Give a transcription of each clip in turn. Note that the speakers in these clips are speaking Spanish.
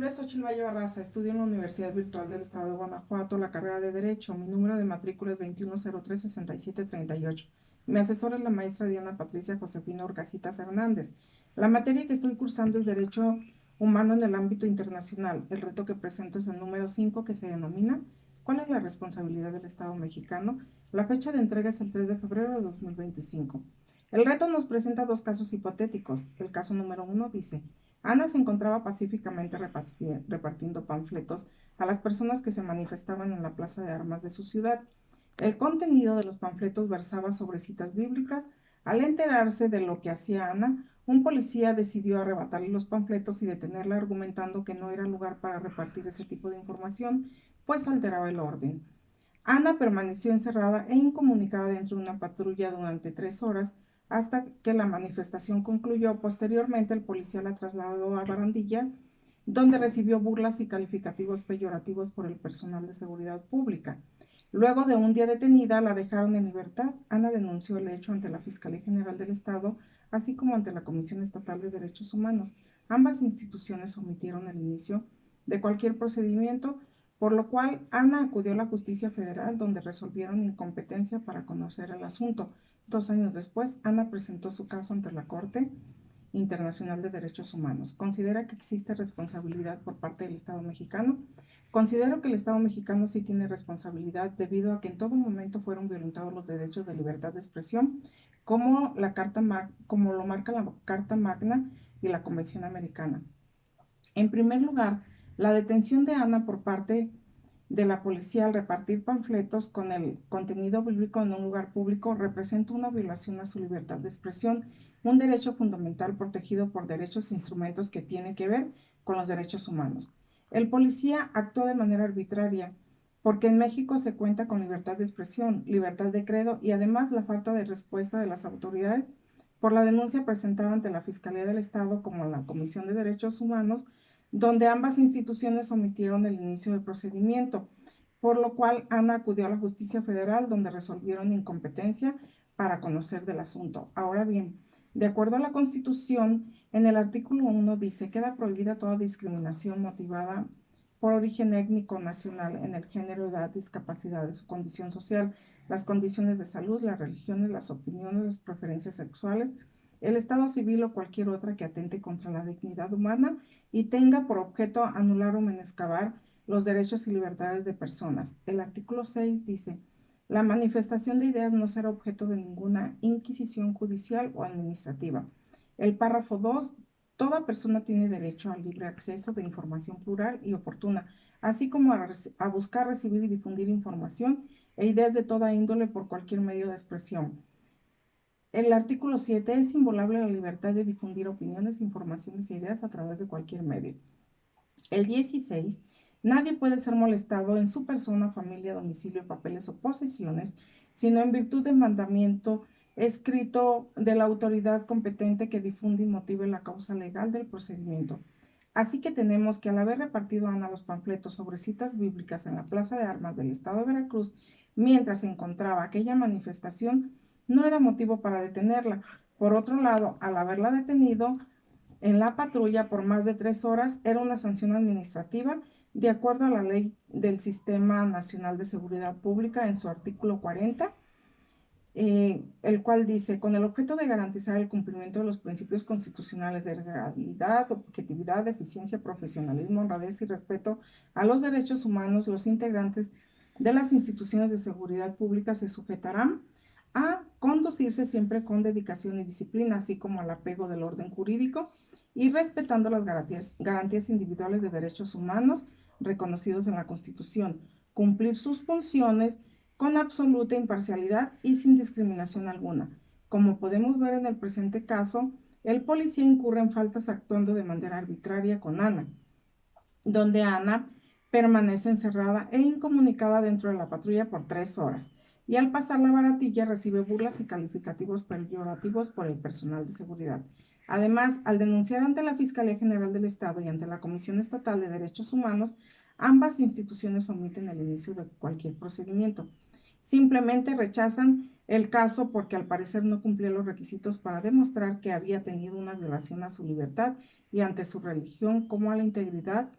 nombre es Xochitl Valle Barraza, estudio en la Universidad Virtual del Estado de Guanajuato, la carrera de Derecho. Mi número de matrícula es 2103-6738. Mi asesora es la maestra Diana Patricia Josefina Orcasitas Hernández. La materia que estoy cursando es Derecho Humano en el ámbito internacional. El reto que presento es el número 5, que se denomina ¿Cuál es la responsabilidad del Estado mexicano? La fecha de entrega es el 3 de febrero de 2025. El reto nos presenta dos casos hipotéticos. El caso número 1 dice: Ana se encontraba pacíficamente repartiendo panfletos a las personas que se manifestaban en la plaza de armas de su ciudad. El contenido de los panfletos versaba sobre citas bíblicas. Al enterarse de lo que hacía Ana, un policía decidió arrebatarle los panfletos y detenerla argumentando que no era lugar para repartir ese tipo de información, pues alteraba el orden. Ana permaneció encerrada e incomunicada dentro de una patrulla durante 3 horas hasta que la manifestación concluyó. Posteriormente, el policía la trasladó a Barandilla, donde recibió burlas y calificativos peyorativos por el personal de seguridad pública. Luego de un día detenida, la dejaron en libertad. Ana denunció el hecho ante la Fiscalía General del Estado, así como ante la Comisión Estatal de Derechos Humanos. Ambas instituciones omitieron el inicio de cualquier procedimiento, por lo cual Ana acudió a la Justicia Federal, donde resolvieron incompetencia para conocer el asunto. 2 años después, Ana presentó su caso ante la Corte Internacional de Derechos Humanos. ¿Considera que existe responsabilidad por parte del Estado mexicano? Considero que el Estado mexicano sí tiene responsabilidad, debido a que en todo momento fueron violentados los derechos de libertad de expresión, como lo marca la Carta Magna y la Convención Americana. En primer lugar, la detención de Ana por parte de la policía al repartir panfletos con el contenido bíblico en un lugar público representa una violación a su libertad de expresión, un derecho fundamental protegido por derechos e instrumentos que tiene que ver con los derechos humanos. El policía actuó de manera arbitraria, porque en México se cuenta con libertad de expresión, libertad de credo y además la falta de respuesta de las autoridades por la denuncia presentada ante la Fiscalía del Estado como la Comisión de Derechos Humanos, donde ambas instituciones omitieron el inicio del procedimiento, por lo cual Ana acudió a la Justicia Federal, donde resolvieron incompetencia para conocer del asunto. Ahora bien, de acuerdo a la Constitución, en el artículo 1 dice: queda prohibida toda discriminación motivada por origen étnico nacional en el género, edad, discapacidades o condición social, las condiciones de salud, las religiones, las opiniones, las preferencias sexuales, el estado civil o cualquier otra que atente contra la dignidad humana y tenga por objeto anular o menoscabar los derechos y libertades de personas. El artículo 6 dice: la manifestación de ideas no será objeto de ninguna inquisición judicial o administrativa. El párrafo 2: toda persona tiene derecho al libre acceso de información plural y oportuna, así como a buscar, recibir y difundir información e ideas de toda índole por cualquier medio de expresión. El artículo 7: es inviolable la libertad de difundir opiniones, informaciones e ideas a través de cualquier medio. El 16: nadie puede ser molestado en su persona, familia, domicilio, papeles o posesiones, sino en virtud del mandamiento escrito de la autoridad competente que difunde y motive la causa legal del procedimiento. Así que tenemos que, al haber repartido a Ana los panfletos sobre citas bíblicas en la Plaza de Armas del Estado de Veracruz, mientras se encontraba aquella manifestación, no era motivo para detenerla. Por otro lado, al haberla detenido en la patrulla por más de 3 horas, era una sanción administrativa, de acuerdo a la ley del Sistema Nacional de Seguridad Pública en su artículo 40, el cual dice: con el objeto de garantizar el cumplimiento de los principios constitucionales de legalidad, objetividad, eficiencia, profesionalismo, honradez y respeto a los derechos humanos, los integrantes de las instituciones de seguridad pública se sujetarán a conducirse siempre con dedicación y disciplina, así como al apego del orden jurídico y respetando las garantías individuales de derechos humanos reconocidos en la Constitución, cumplir sus funciones con absoluta imparcialidad y sin discriminación alguna. Como podemos ver en el presente caso, el policía incurre en faltas actuando de manera arbitraria con Ana, donde Ana permanece encerrada e incomunicada dentro de la patrulla por 3 horas, y al pasar la baratilla recibe burlas y calificativos peyorativos por el personal de seguridad. Además, al denunciar ante la Fiscalía General del Estado y ante la Comisión Estatal de Derechos Humanos, ambas instituciones omiten el inicio de cualquier procedimiento. Simplemente rechazan el caso porque al parecer no cumplía los requisitos para demostrar que había tenido una violación a su libertad y ante su religión, como a la integridad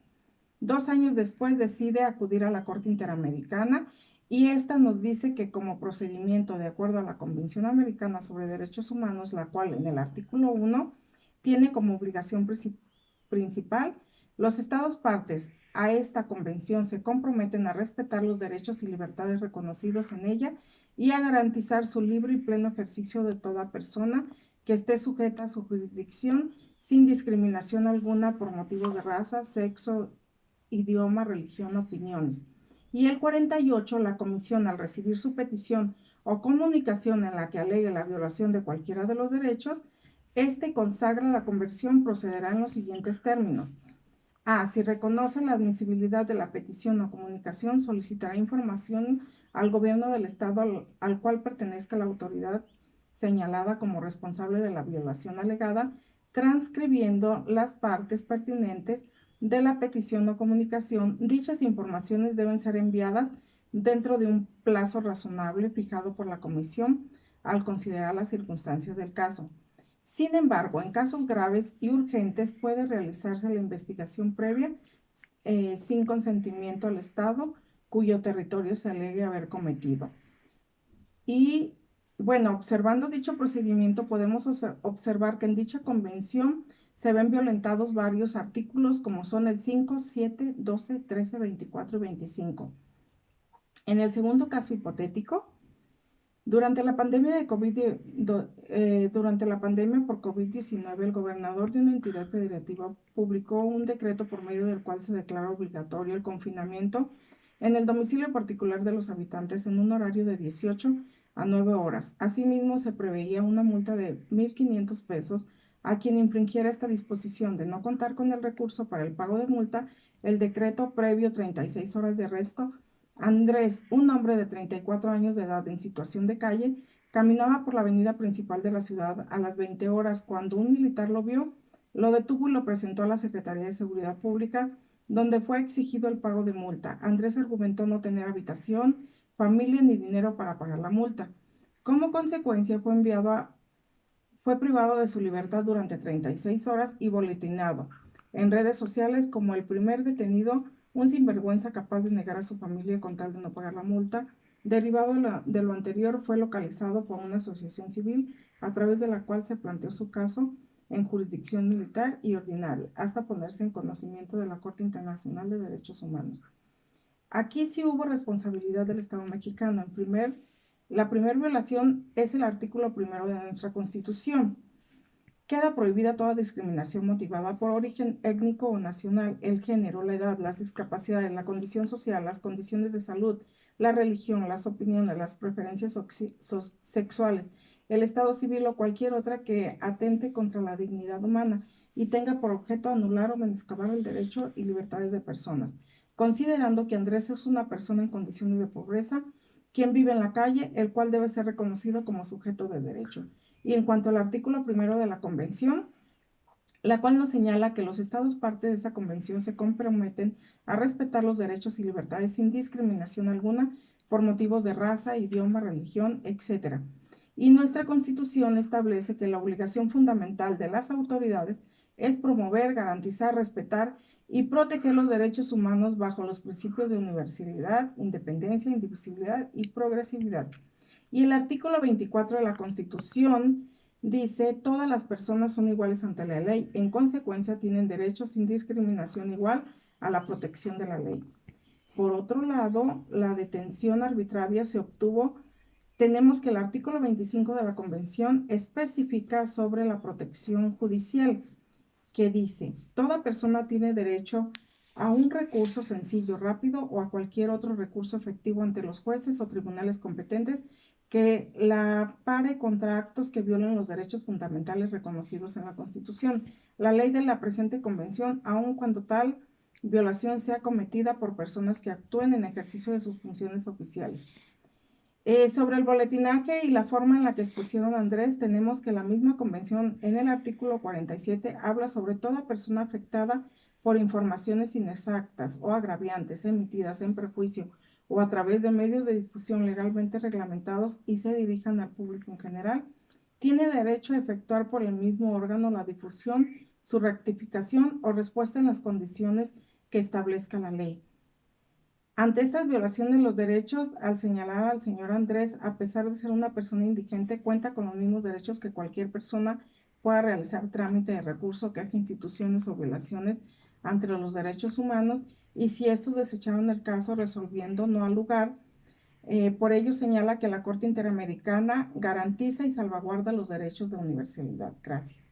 2 años después decide acudir a la Corte Interamericana y esta nos dice que como procedimiento de acuerdo a la Convención Americana sobre Derechos Humanos, la cual en el artículo 1 tiene como obligación principal, los Estados partes a esta convención se comprometen a respetar los derechos y libertades reconocidos en ella y a garantizar su libre y pleno ejercicio de toda persona que esté sujeta a su jurisdicción sin discriminación alguna por motivos de raza, sexo, idioma, religión, opiniones. Y el 48, la comisión, al recibir su petición o comunicación en la que alegue la violación de cualquiera de los derechos, consagra la conversión, procederá en los siguientes términos. A. Si reconoce la admisibilidad de la petición o comunicación, solicitará información al gobierno del estado al cual pertenezca la autoridad señalada como responsable de la violación alegada, transcribiendo las partes pertinentes de la petición o comunicación. Dichas informaciones deben ser enviadas dentro de un plazo razonable fijado por la comisión al considerar las circunstancias del caso. Sin embargo, en casos graves y urgentes puede realizarse la investigación previa sin consentimiento al Estado cuyo territorio se alegue haber cometido. Y bueno, observando dicho procedimiento podemos observar que en dicha convención se ven violentados varios artículos como son el 5, 7, 12, 13, 24 y 25. En el segundo caso hipotético, durante la pandemia por COVID-19, el gobernador de una entidad federativa publicó un decreto por medio del cual se declara obligatorio el confinamiento en el domicilio particular de los habitantes en un horario de 18 a 9 horas. Asimismo, se preveía una multa de 1,500 pesos a quien infringiera esta disposición. De no contar con el recurso para el pago de multa, el decreto previo 36 horas de arresto. Andrés, un hombre de 34 años de edad en situación de calle, caminaba por la avenida principal de la ciudad a las 20 horas cuando un militar lo vio, lo detuvo y lo presentó a la Secretaría de Seguridad Pública, donde fue exigido el pago de multa. Andrés argumentó no tener habitación, familia ni dinero para pagar la multa. Como consecuencia, fue privado de su libertad durante 36 horas y boletinado en redes sociales como el primer detenido, un sinvergüenza capaz de negar a su familia con tal de no pagar la multa. Derivado de lo anterior, fue localizado por una asociación civil a través de la cual se planteó su caso en jurisdicción militar y ordinaria, hasta ponerse en conocimiento de la Corte Internacional de Derechos Humanos. Aquí sí hubo responsabilidad del Estado mexicano. La primera violación es el artículo 1 de nuestra Constitución. Queda prohibida toda discriminación motivada por origen étnico o nacional, el género, la edad, las discapacidades, la condición social, las condiciones de salud, la religión, las opiniones, las preferencias sexuales, el estado civil o cualquier otra que atente contra la dignidad humana y tenga por objeto anular o menoscabar el derecho y libertades de personas. Considerando que Andrés es una persona en condiciones de pobreza, quien vive en la calle, el cual debe ser reconocido como sujeto de derecho. Y en cuanto al artículo 1 de la Convención, la cual nos señala que los estados parte de esa convención se comprometen a respetar los derechos y libertades sin discriminación alguna por motivos de raza, idioma, religión, etc. Y nuestra Constitución establece que la obligación fundamental de las autoridades es promover, garantizar, respetar y proteger los derechos humanos bajo los principios de universalidad, independencia, indivisibilidad y progresividad. Y el artículo 24 de la Constitución dice, todas las personas son iguales ante la ley, en consecuencia tienen derecho sin discriminación igual a la protección de la ley. Por otro lado, la detención arbitraria se obtuvo. Tenemos que el artículo 25 de la Convención especifica sobre la protección judicial, que dice, toda persona tiene derecho a un recurso sencillo, rápido o a cualquier otro recurso efectivo ante los jueces o tribunales competentes que la pare contra actos que violen los derechos fundamentales reconocidos en la Constitución, la ley de la presente convención, aun cuando tal violación sea cometida por personas que actúen en ejercicio de sus funciones oficiales. Sobre el boletinaje y la forma en la que expusieron a Andrés, tenemos que la misma convención en el artículo 47 habla sobre toda persona afectada por informaciones inexactas o agraviantes emitidas en prejuicio o a través de medios de difusión legalmente reglamentados y se dirijan al público en general, tiene derecho a efectuar por el mismo órgano la difusión, su rectificación o respuesta en las condiciones que establezca la ley. Ante estas violaciones de los derechos, al señalar al señor Andrés, a pesar de ser una persona indigente, cuenta con los mismos derechos que cualquier persona pueda realizar trámite de recurso, queja, instituciones o violaciones ante los derechos humanos, y si estos desecharon el caso resolviendo no al lugar, por ello señala que la Corte Interamericana garantiza y salvaguarda los derechos de universalidad. Gracias.